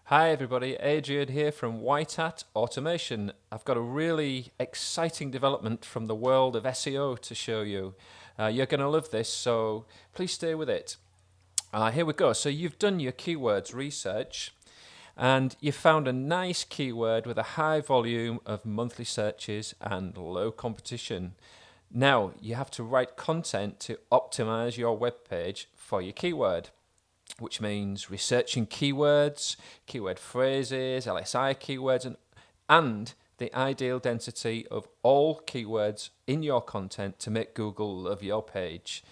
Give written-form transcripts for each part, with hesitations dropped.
Hi everybody, Adrian here from White Hat Automation. I've got a really exciting development from the world of SEO to show you. You're going to love this, so please stay with it. Here we go. So you've done your keywords research and you found a nice keyword with a high volume of monthly searches and low competition. Now you have to write content to optimize your web page for your keyword, which means researching keywords, keyword phrases, LSI keywords, and the ideal density of all keywords in your content to make Google love your page.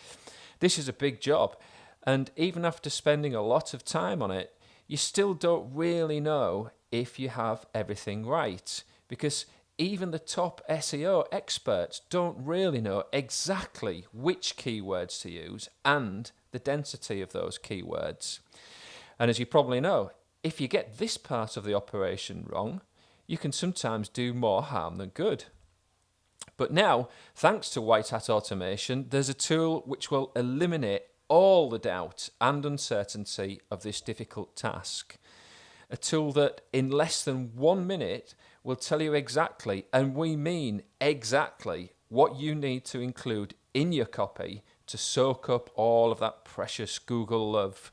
This is a big job, and even after spending a lot of time on it, you still don't really know if you have everything right, because even the top SEO experts don't really know exactly which keywords to use and the density of those keywords. And as you probably know, if you get this part of the operation wrong, you can sometimes do more harm than good. But now, thanks to White Hat Automation, there's a tool which will eliminate all the doubt and uncertainty of this difficult task. A tool that in less than 1 minute will tell you exactly, and we mean exactly, what you need to include in your copy to soak up all of that precious Google love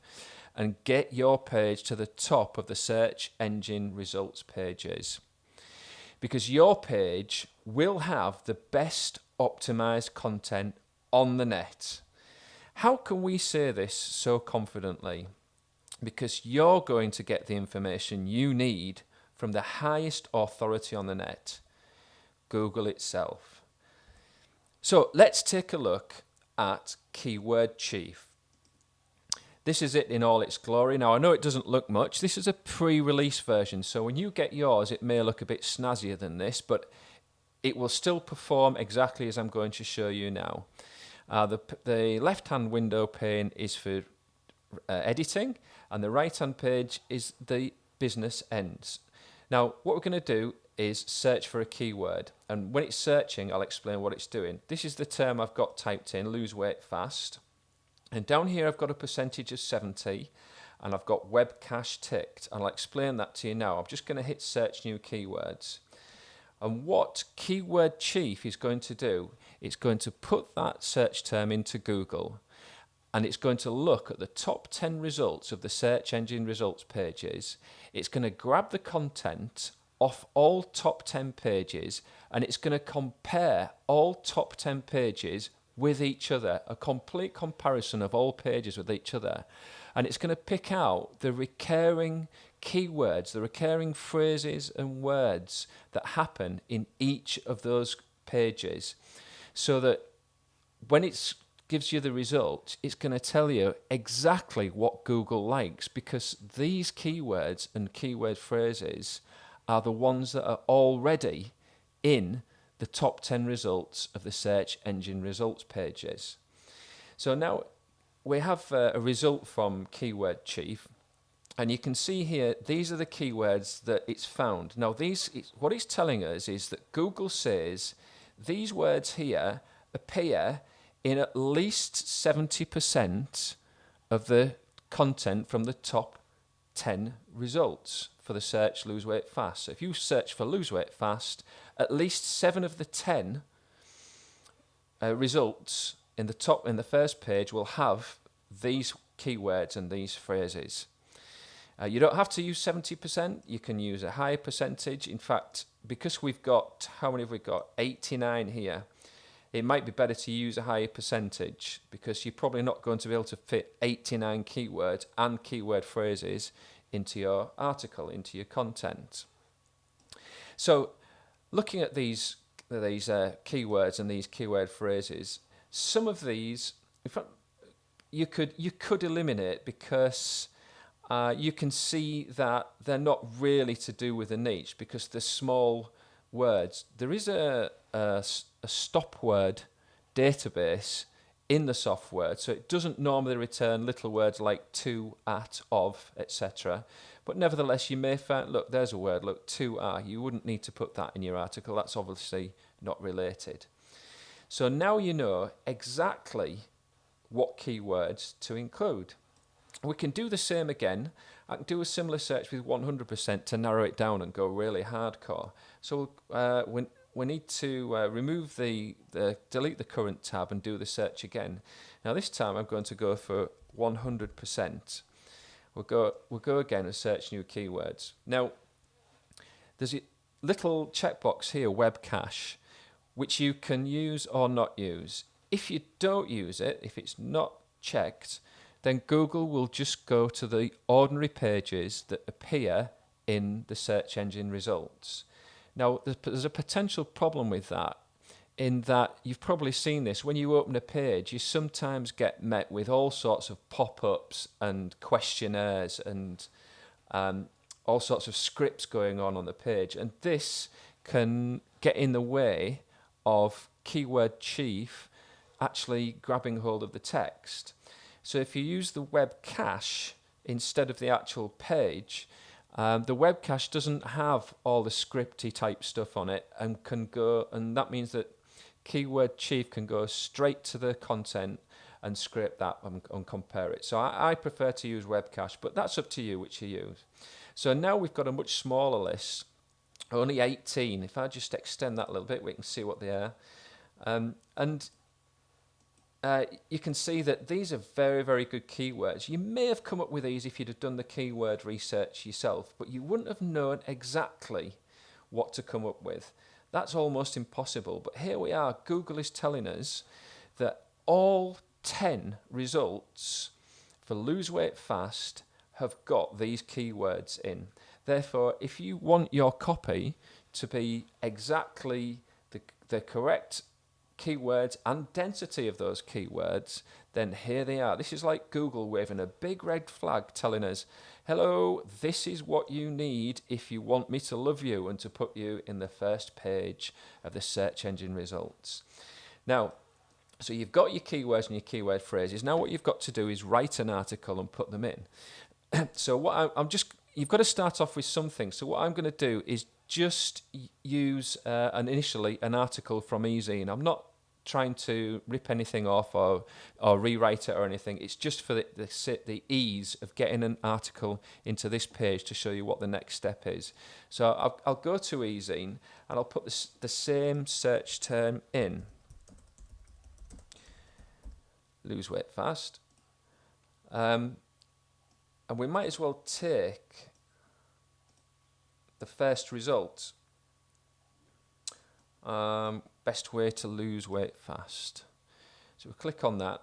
and get your page to the top of the search engine results pages. Because your page will have the best optimized content on the net. How can we say this so confidently? Because you're going to get the information you need from the highest authority on the net, Google itself. So let's take a look at Keyword Chief. This is it in all its glory. Now I know it doesn't look much. This is a pre-release version, so when you get yours it may look a bit snazzier than this, but it will still perform exactly as I'm going to show you now. The left-hand window pane is for editing, and the right-hand page is the business ends. Now what we're going to do is search for a keyword, and when it's searching I'll explain what it's doing. This is the term I've got typed in, lose weight fast, and down here I've got a percentage of 70 and I've got web cache ticked, and I'll explain that to you now. I'm just going to hit search new keywords, and what Keyword Chief is going to do, it's going to put that search term into Google, and it's going to look at the top 10 results of the search engine results pages. It's going to grab the content off all top 10 pages, and it's going to compare all top 10 pages with each other, a complete comparison of all pages with each other. And it's going to pick out the recurring keywords, the recurring phrases and words that happen in each of those pages, so that when it's gives you the result, it's going to tell you exactly what Google likes, because these keywords and keyword phrases are the ones that are already in the top 10 results of the search engine results pages. So now we have a result from Keyword Chief, and you can see here these are the keywords that it's found. Now what it's telling us is that Google says these words here appear in at least 70% of the content from the top 10 results for the search lose weight fast. So if you search for lose weight fast, at least 7 of the 10 results in the first page will have these keywords and these phrases. You don't have to use 70%, you can use a higher percentage. In fact, because we've got, how many have we got? 89 here. It might be better to use a higher percentage, because you're probably not going to be able to fit 89 keywords and keyword phrases into your article, into your content. So looking at these keywords and these keyword phrases, some of these, in fact, you could eliminate, because you can see that they're not really to do with a niche, because they're small words. There is a stop word database in the software, so it doesn't normally return little words like to, at, of, etc. But nevertheless, you may find, look, there's a word, look, to, are. You wouldn't need to put that in your article. That's obviously not related. So now you know exactly what keywords to include. We can do the same again. I can do a similar search with 100% to narrow it down and go really hardcore. So we need to delete the current tab and do the search again. Now this time I'm going to go for 100%. We'll go again and search new keywords. Now there's a little checkbox here, web cache, which you can use or not use. If you don't use it, if it's not checked, then Google will just go to the ordinary pages that appear in the search engine results. Now, there's a potential problem with that, in that you've probably seen this. When you open a page, you sometimes get met with all sorts of pop-ups and questionnaires and all sorts of scripts going on the page. And this can get in the way of Keyword Chief actually grabbing hold of the text. So if you use the web cache instead of the actual page, the web cache doesn't have all the scripty type stuff on it and that means that Keyword Chief can go straight to the content and scrape that and compare it. So I prefer to use web cache, but that's up to you which you use. So now we've got a much smaller list, only 18. If I just extend that a little bit, we can see what they are. You can see that these are very, very good keywords. You may have come up with these if you'd have done the keyword research yourself, but you wouldn't have known exactly what to come up with. That's almost impossible. But here we are. Google is telling us that all 10 results for lose weight fast have got these keywords in. Therefore, if you want your copy to be exactly the correct keywords and density of those keywords, then here they are. This is like Google waving a big red flag telling us, hello, this is what you need if you want me to love you and to put you in the first page of the search engine results. Now, so you've got your keywords and your keyword phrases. Now what you've got to do is write an article and put them in. So what you've got to start off with something. So what I'm going to do is just use initially an article from eZine. I'm not trying to rip anything off or rewrite it or anything. It's just for the ease of getting an article into this page to show you what the next step is. So I'll go to eZine and I'll put the same search term in. Lose weight fast. And we might as well take the first result. Best way to lose weight fast. So we click on that.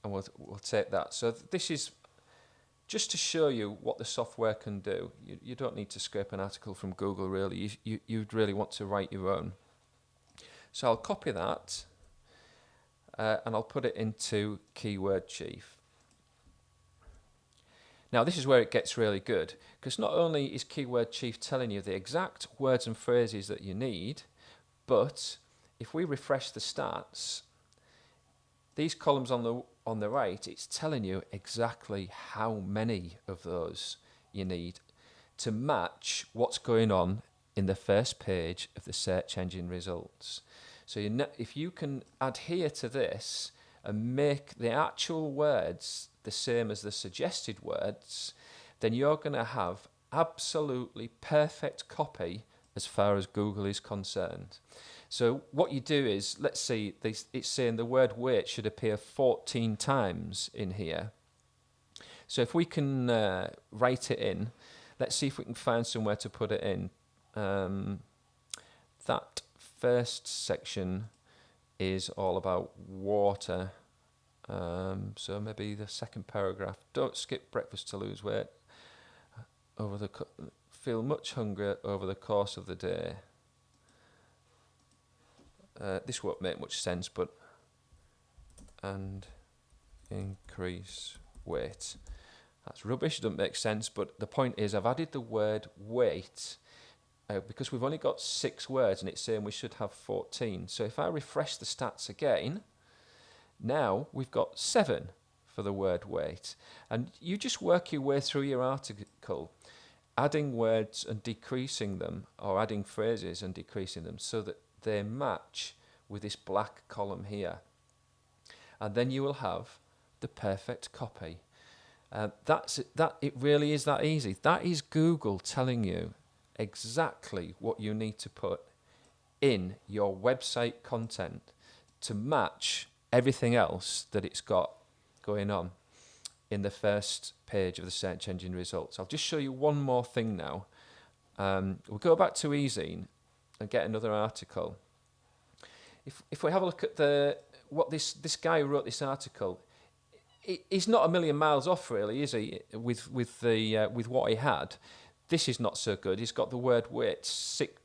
And we'll take that. So this is just to show you what the software can do. You don't need to scrape an article from Google really. You'd really want to write your own. So I'll copy that and I'll put it into Keyword Chief. Now this is where it gets really good, because not only is Keyword Chief telling you the exact words and phrases that you need, but if we refresh the stats, these columns on the right, it's telling you exactly how many of those you need to match what's going on in the first page of the search engine results. So if you can adhere to this and make the actual words the same as the suggested words, then you're going to have absolutely perfect copy as far as Google is concerned. So what you do is, let's see, it's saying the word weight should appear 14 times in here. So if we can write it in, let's see if we can find somewhere to put it in. That first section is all about water. So maybe the second paragraph, don't skip breakfast to lose weight. Feel much hunger over the course of the day. This won't make much sense, and increase weight. That's rubbish, doesn't make sense, but the point is I've added the word weight because we've only got 6 words and it's saying we should have 14. So if I refresh the stats again, now we've got 7 for the word weight. And you just work your way through your article, adding words and decreasing them, or adding phrases and decreasing them so that they match with this black column here. and then you will have the perfect copy. It really is that easy. That is Google telling you exactly what you need to put in your website content to match everything else that it's got going on in the first page of the search engine results. I'll just show you one more thing now. We'll go back to eZine and get another article. If we have a look at what this guy who wrote this article, he's not a million miles off, really, is he? With what he had, this is not so good. He's got the word wait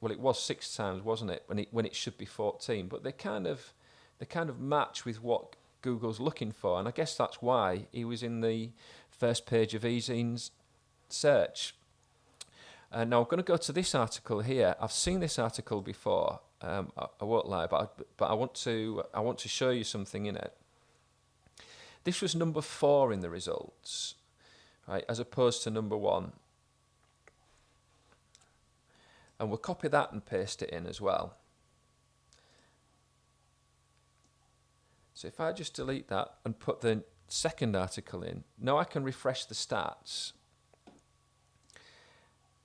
well, it was 6 times, wasn't it? When it should be 14, but they kind of match with what Google's looking for, and I guess that's why he was in the first page of eZine's search. Now I'm going to go to this article here. I've seen this article before. I won't lie, but I want to show you something in it. This was number 4 in the results, right, as opposed to number 1. And we'll copy that and paste it in as well. So if I just delete that and put the second article in, now I can refresh the stats.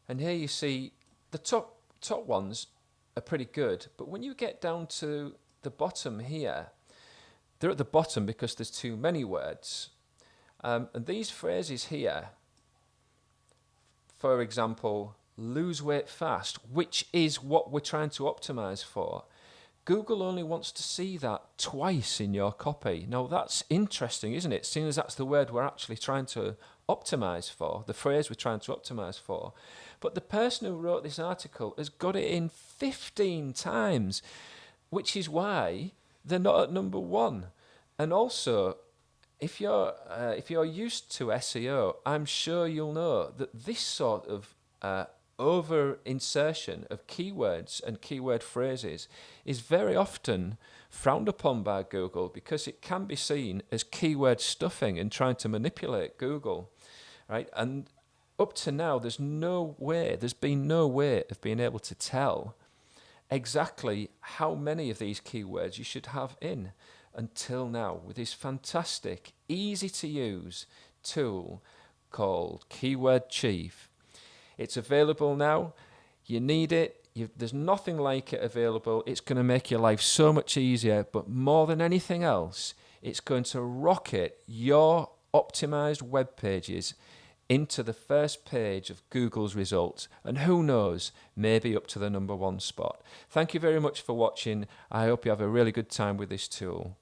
And here you see the top ones are pretty good, but when you get down to the bottom here, they're at the bottom because there's too many words. And these phrases here, for example, lose weight fast, which is what we're trying to optimize for, Google only wants to see that twice in your copy. Now that's interesting, isn't it? Seeing as that's the word we're actually trying to optimize for, the phrase we're trying to optimize for. But the person who wrote this article has got it in 15 times, which is why they're not at number 1. And also, if you're used to SEO, I'm sure you'll know that this sort of over insertion of keywords and keyword phrases is very often frowned upon by Google because it can be seen as keyword stuffing and trying to manipulate Google, right? And up to now, there's been no way of being able to tell exactly how many of these keywords you should have in until now with this fantastic, easy to use tool called Keyword Chief. It's available now. You need it. There's nothing like it available. It's going to make your life so much easier, but more than anything else, it's going to rocket your optimized web pages into the first page of Google's results, and who knows, maybe up to the number 1 spot. Thank you very much for watching. I hope you have a really good time with this tool.